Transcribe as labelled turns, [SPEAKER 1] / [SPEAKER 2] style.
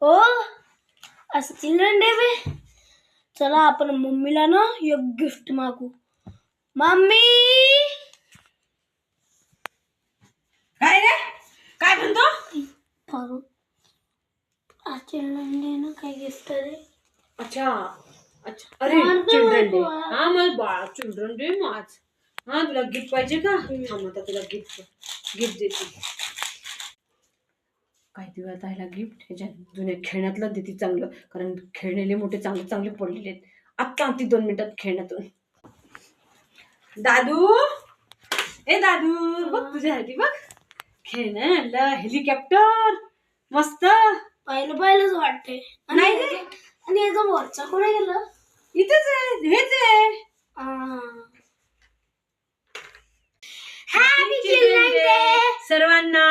[SPEAKER 1] हो आज children day पे चला आपण मम्मीला ना एक गिफ्ट मागू. मम्मी
[SPEAKER 2] काय रे काय म्हणतो?
[SPEAKER 1] फारू आज चिल्ड्रन डे ना काय गिफ्ट आहे.
[SPEAKER 2] अच्छा अच्छा अरे चिल्ड्रन डे. हा मग बाळा चिल्ड्रन डे आज. हा तुला गिफ्ट पाहिजे का? थांब आता तुला गिफ्ट देते. काय देऊ आता ह्याला गिफ्ट? ह्याच्या जुन्या खेळण्यातलं देते चांगलं, कारण खेळलेले मोठे चांगले चांगले पडलेले आहेत. आत्ता आणते 2 मिनिटात खेळण्यातून. दादू ए दादू बघ तुझ्यासाठी बघ खेळणं आणलं. हेलिकॉप्टर मस्त
[SPEAKER 1] पहिलंच वाटते.
[SPEAKER 2] नाही रे.
[SPEAKER 1] आणि याचा वरचा कोणी गेलं?
[SPEAKER 2] इथेच आहे, हेच आहे.
[SPEAKER 1] हॅपी चिल्ड्रन डे
[SPEAKER 2] सर्वांना.